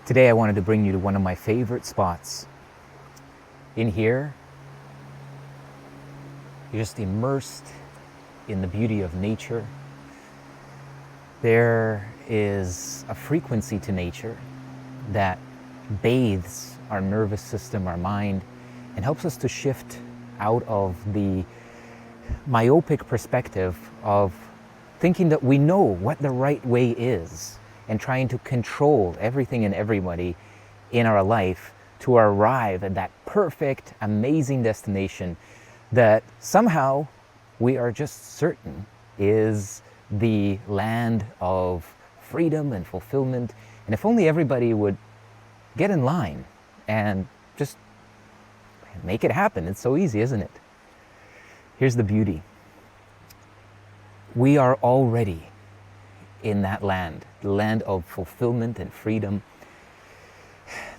Today I wanted to bring you to one of my favorite spots. In here, you're just immersed in the beauty of nature. There is a frequency to nature that bathes our nervous system, our mind, and helps us to shift out of the myopic perspective of thinking that we know what the right way is and trying to control everything and everybody in our life to arrive at that perfect, amazing destination that somehow we are just certain is the land of freedom and fulfillment. And if only everybody would get in line and just make it happen. It's so easy, isn't it? Here's the beauty. We are already in that land, the land of fulfillment and freedom,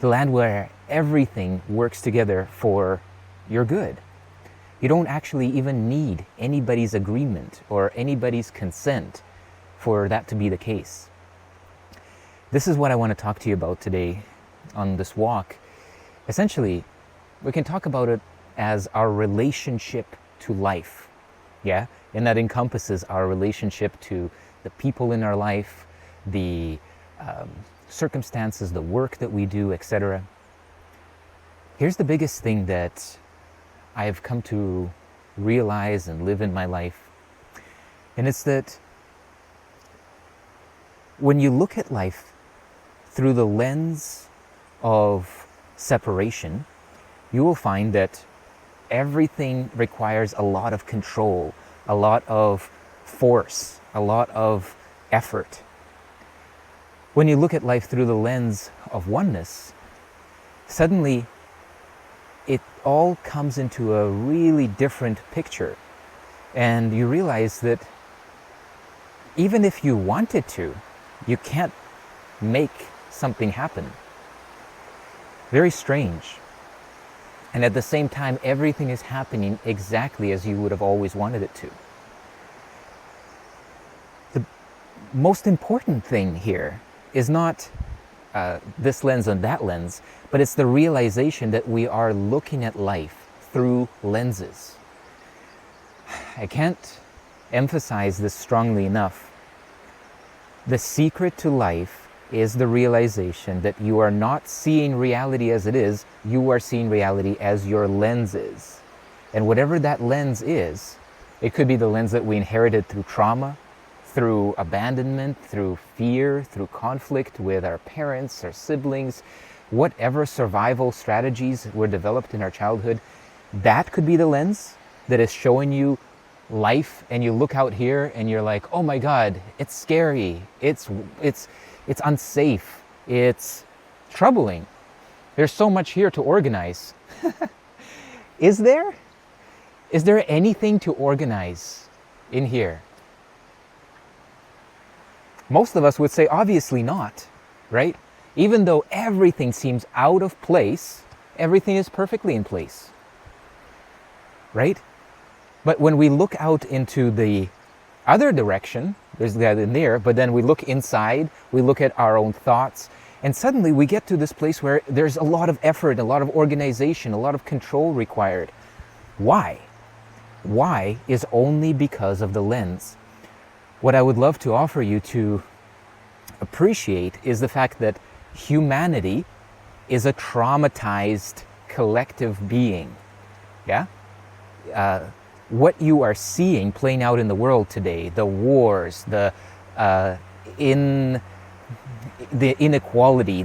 the land where everything works together for your good. You don't actually even need anybody's agreement or anybody's consent for that to be the case. This is what I want to talk to you about today on this walk. Essentially, we can talk about it as our relationship to life, yeah? And that encompasses our relationship to the people in our life, the circumstances, the work that we do, etc. Here's the biggest thing that I have come to realize and live in my life. And it's that when you look at life through the lens of separation, you will find that everything requires a lot of control, a lot of force, a lot of effort. When you look at life through the lens of oneness, suddenly it all comes into a really different picture. And you realize that even if you wanted to, you can't make something happen. Very strange. And at the same time, everything is happening exactly as you would have always wanted it to. The most important thing here is not this lens and that lens, but it's the realization that we are looking at life through lenses. I can't emphasize this strongly enough. The secret to life is the realization that you are not seeing reality as it is, you are seeing reality as your lens is. And whatever that lens is, it could be the lens that we inherited through trauma, through abandonment, through fear, through conflict with our parents, our siblings, whatever survival strategies were developed in our childhood, that could be the lens that is showing you life, and you look out here and you're like, oh my God, it's scary, it's unsafe, it's troubling. There's so much here to organize. Is there? Is there anything to organize in here? Most of us would say, obviously not, right? Even though everything seems out of place, everything is perfectly in place, right? But when we look out into the other direction, there's that in there, but then we look inside, we look at our own thoughts, and suddenly we get to this place where there's a lot of effort, a lot of organization, a lot of control required. Why? Why is only because of the lens. What I would love to offer you to appreciate is the fact that humanity is a traumatized collective being. Yeah? What you are seeing playing out in the world today, the wars, the inequality,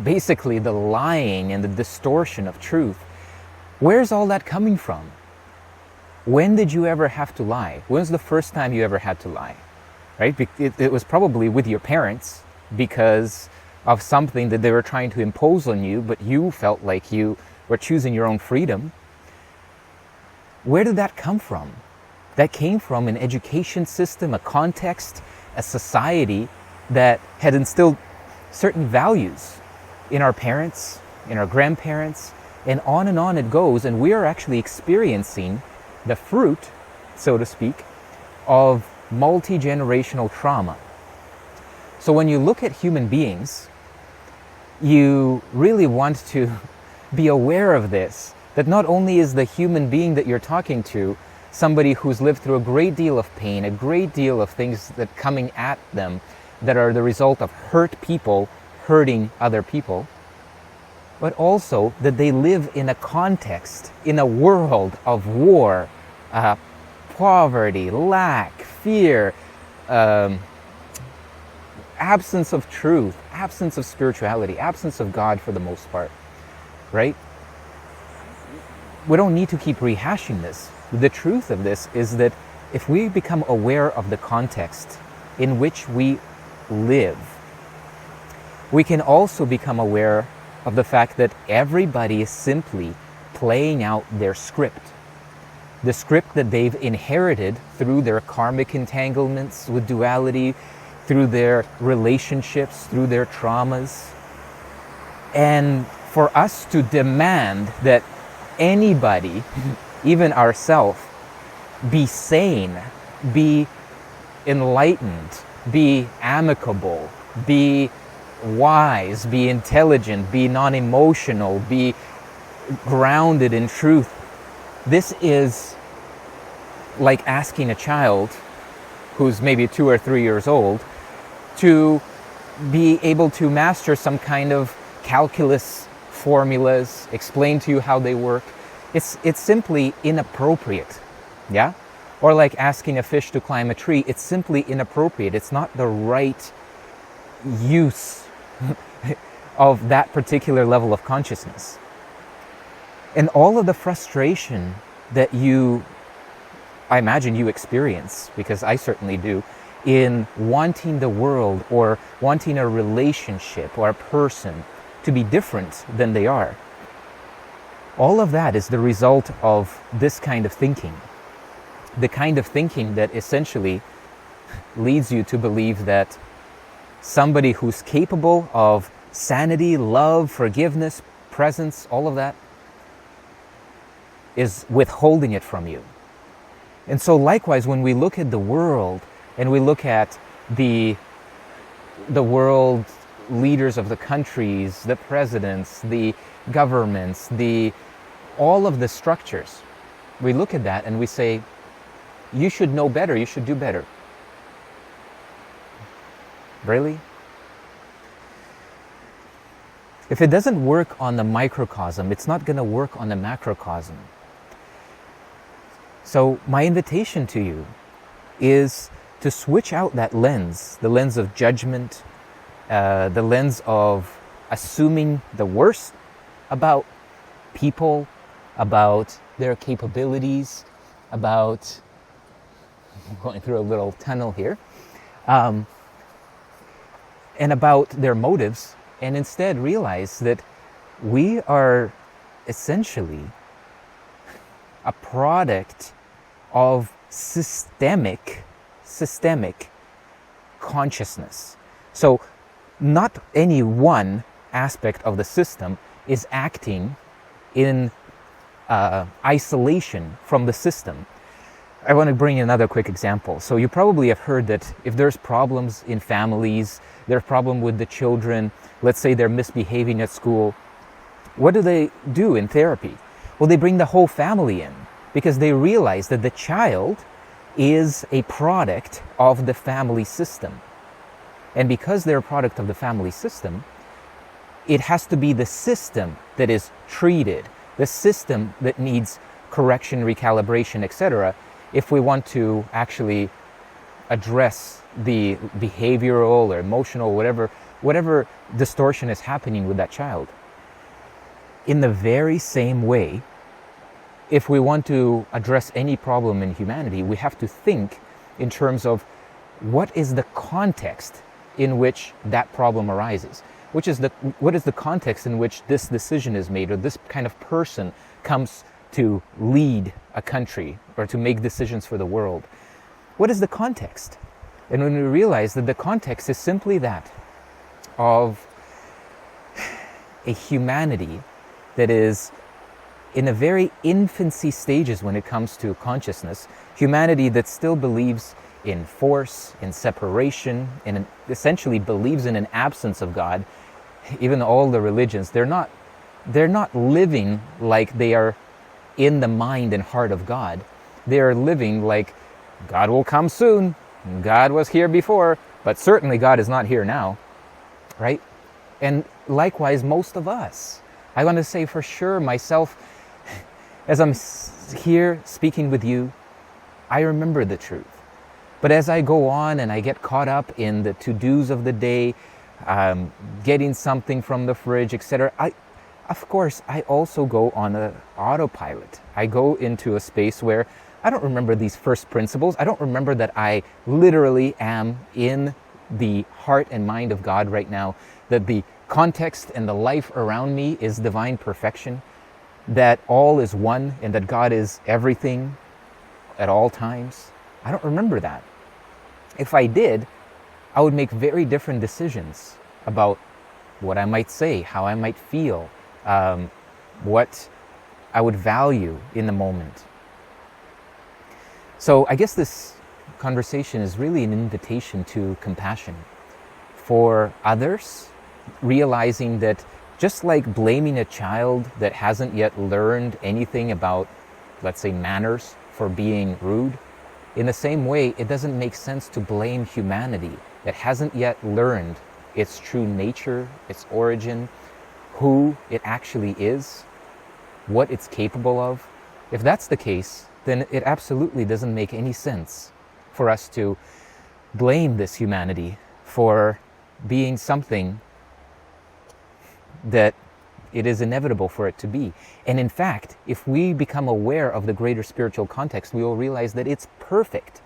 basically the lying and the distortion of truth, where's all that coming from? When did you ever have to lie? When's the first time you ever had to lie? Right? It was probably with your parents because of something that they were trying to impose on you, but you felt like you were choosing your own freedom. Where did that come from? That came from an education system, a context, a society that had instilled certain values in our parents, in our grandparents, and on it goes. And we are actually experiencing the fruit, so to speak, of multi-generational trauma. So when you look at human beings, you really want to be aware of this, that not only is the human being that you're talking to somebody who's lived through a great deal of pain, a great deal of things that coming at them that are the result of hurt people hurting other people, but also that they live in a context, in a world of war, poverty, lack, fear, absence of truth, absence of spirituality, absence of God for the most part, right? We don't need to keep rehashing this. The truth of this is that if we become aware of the context in which we live, we can also become aware of the fact that everybody is simply playing out their script. The script that they've inherited through their karmic entanglements with duality, through their relationships, through their traumas. And for us to demand that anybody, even ourselves, be sane, be enlightened, be amicable, be wise, be intelligent, be non-emotional, be grounded in truth. This is like asking a child who's maybe 2 or 3 years old to be able to master some kind of calculus formulas, explain to you how they work. It's simply inappropriate, yeah? Or like asking a fish to climb a tree, it's simply inappropriate. It's not the right use of that particular level of consciousness. And all of the frustration that I imagine you experience, because I certainly do, in wanting the world or wanting a relationship or a person to be different than they are. All of that is the result of this kind of thinking. The kind of thinking that essentially leads you to believe that somebody who's capable of sanity, love, forgiveness, presence, all of that, is withholding it from you. And so likewise, when we look at the world and we look at the world leaders of the countries, the presidents, the governments, all of the structures, we look at that and we say, you should know better, you should do better. Really? If it doesn't work on the microcosm, it's not going to work on the macrocosm. So my invitation to you is to switch out that lens, the lens of judgment, the lens of assuming the worst about people, about their capabilities, about, I'm going through a little tunnel here, and about their motives, and instead realize that we are essentially a product of systemic consciousness. So not any one aspect of the system is acting in isolation from the system. I want to bring another quick example. So you probably have heard that if there's problems in families, there's a problem with the children, let's say they're misbehaving at school, what do they do in therapy? Well, they bring the whole family in because they realize that the child is a product of the family system. And because they're a product of the family system, it has to be the system that is treated, the system that needs correction, recalibration, etc., if we want to actually address the behavioral or emotional, whatever distortion is happening with that child. In the very same way, if we want to address any problem in humanity, we have to think in terms of what is the context in which that problem arises. What is the context in which this decision is made, or this kind of person comes to lead a country or to make decisions for the world? What is the context? And when we realize that the context is simply that of a humanity that is in a very infancy stages when it comes to consciousness, humanity that still believes in force, in separation, and essentially believes in an absence of God. Even all the religions, they're not living like they are in the mind and heart of God. They are living like God will come soon, God was here before, but certainly God is not here now, right? And likewise, most of us. I want to say for sure myself, as I'm here speaking with you, I remember the truth. But as I go on and I get caught up in the to-dos of the day, getting something from the fridge, etc., of course, I also go on an autopilot. I go into a space where I don't remember these first principles. I don't remember that I literally am in the heart and mind of God right now, that the context and the life around me is divine perfection, that all is one and that God is everything at all times. I don't remember that. If I did, I would make very different decisions about what I might say, how I might feel, what I would value in the moment. So I guess this conversation is really an invitation to compassion for others, realizing that just like blaming a child that hasn't yet learned anything about, let's say, manners for being rude, in the same way, it doesn't make sense to blame humanity that hasn't yet learned its true nature, its origin, who it actually is, what it's capable of. If that's the case, then it absolutely doesn't make any sense for us to blame this humanity for being something that it is inevitable for it to be. And in fact, if we become aware of the greater spiritual context, we will realize that it's perfect.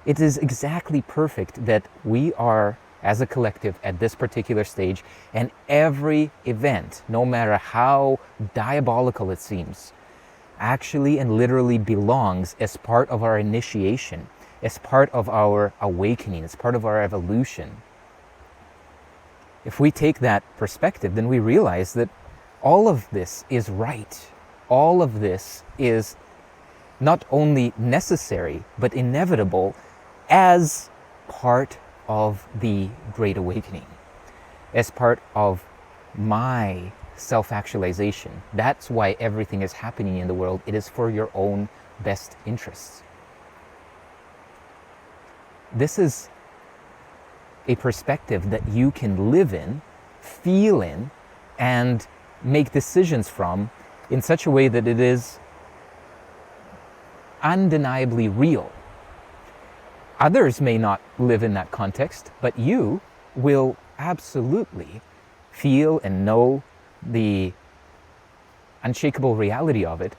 It is exactly perfect that we are, as a collective, at this particular stage, and every event, no matter how diabolical it seems, actually and literally belongs as part of our initiation, as part of our awakening, as part of our evolution. If we take that perspective, then we realize that all of this is right. All of this is not only necessary, but inevitable as part of the Great Awakening, as part of my self-actualization. That's why everything is happening in the world. It is for your own best interests. This is a perspective that you can live in, feel in, and make decisions from in such a way that it is undeniably real. Others may not live in that context, but you will absolutely feel and know the unshakable reality of it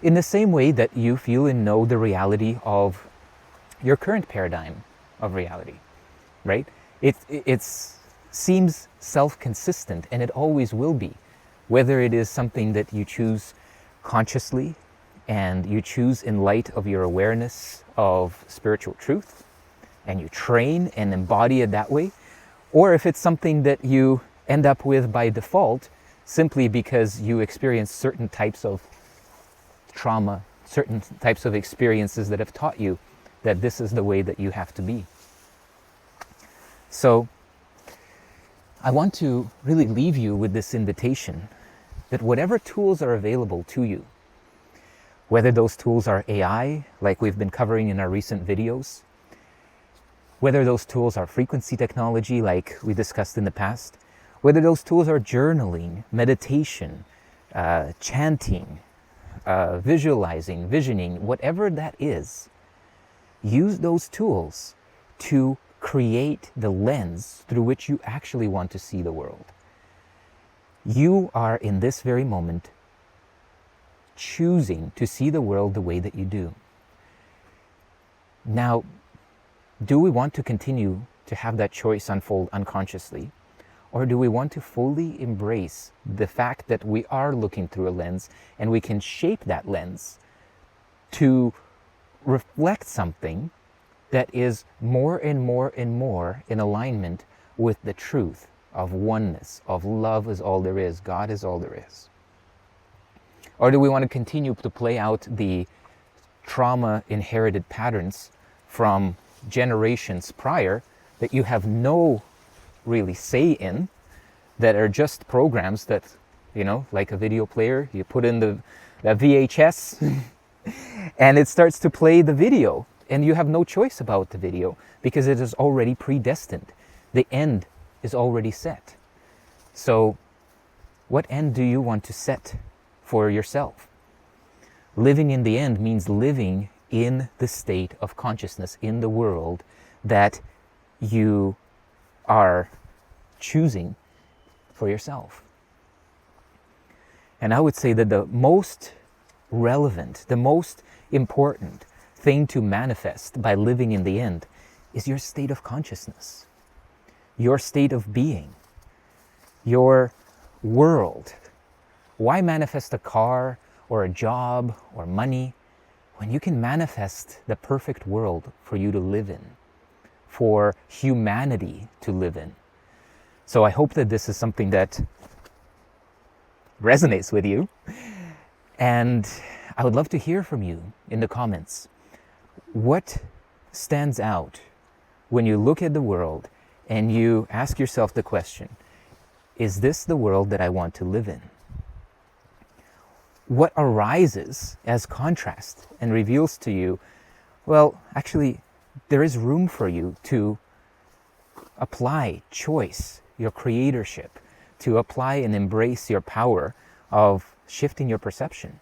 in the same way that you feel and know the reality of your current paradigm of reality, right? It seems self-consistent, and it always will be, whether it is something that you choose consciously and you choose in light of your awareness of spiritual truth, and you train and embody it that way, or if it's something that you end up with by default simply because you experience certain types of trauma, certain types of experiences that have taught you that this is the way that you have to be. So I want to really leave you with this invitation that whatever tools are available to you, whether those tools are AI, like we've been covering in our recent videos, whether those tools are frequency technology, like we discussed in the past, whether those tools are journaling, meditation, chanting, visualizing, visioning, whatever that is, use those tools to create the lens through which you actually want to see the world. You are in this very moment choosing to see the world the way that you do. Now, do we want to continue to have that choice unfold unconsciously? Or do we want to fully embrace the fact that we are looking through a lens and we can shape that lens to reflect something that is more and more and more in alignment with the truth of oneness, of love is all there is, God is all there is? Or do we want to continue to play out the trauma-inherited patterns from generations prior that you have no really say in, that are just programs that, like a video player, you put in that VHS and it starts to play the video, and you have no choice about the video because it is already predestined. The end is already set. So what end do you want to set for yourself? Living in the end means living in the state of consciousness in the world that you are choosing for yourself. And I would say that the most relevant, the most important thing to manifest by living in the end is your state of consciousness, your state of being, your world. Why manifest a car or a job or money when you can manifest the perfect world for you to live in, for humanity to live in? So I hope that this is something that resonates with you. And I would love to hear from you in the comments. What stands out when you look at the world and you ask yourself the question, is this the world that I want to live in? What arises as contrast and reveals to you, well, actually, there is room for you to apply choice, your creatorship, to apply and embrace your power of shifting your perception.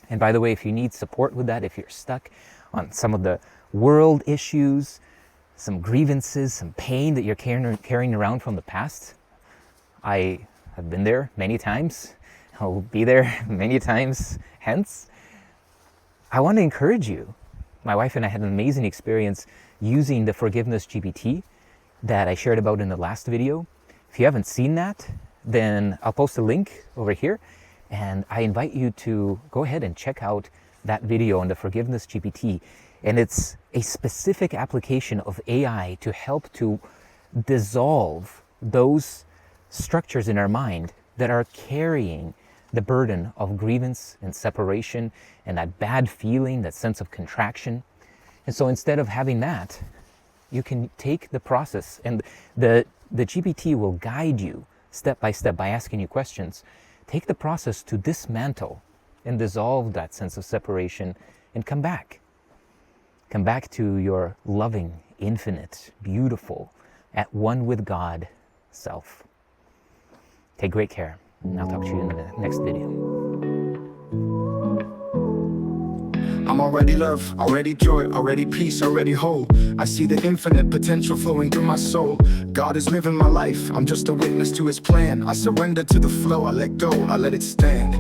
And by the way, if you need support with that, if you're stuck on some of the world issues, some grievances, some pain that you're carrying around from the past, I have been there many times. I'll be there many times hence. I want to encourage you. My wife and I had an amazing experience using the Forgiveness GPT that I shared about in the last video. If you haven't seen that, then I'll post a link over here, and I invite you to go ahead and check out that video on the Forgiveness GPT. And it's a specific application of AI to help to dissolve those structures in our mind that are carrying the burden of grievance and separation and that bad feeling, that sense of contraction. And so instead of having that, you can take the process, and the GPT will guide you step by step by asking you questions. Take the process to dismantle and dissolve that sense of separation and come back. Come back to your loving, infinite, beautiful, at one with God self. Take great care, and I'll talk to you in the next video. I'm already love, already joy, already peace, already whole. I see the infinite potential flowing through my soul. God is living my life, I'm just a witness to his plan. I surrender to the flow, I let go, I let it stand.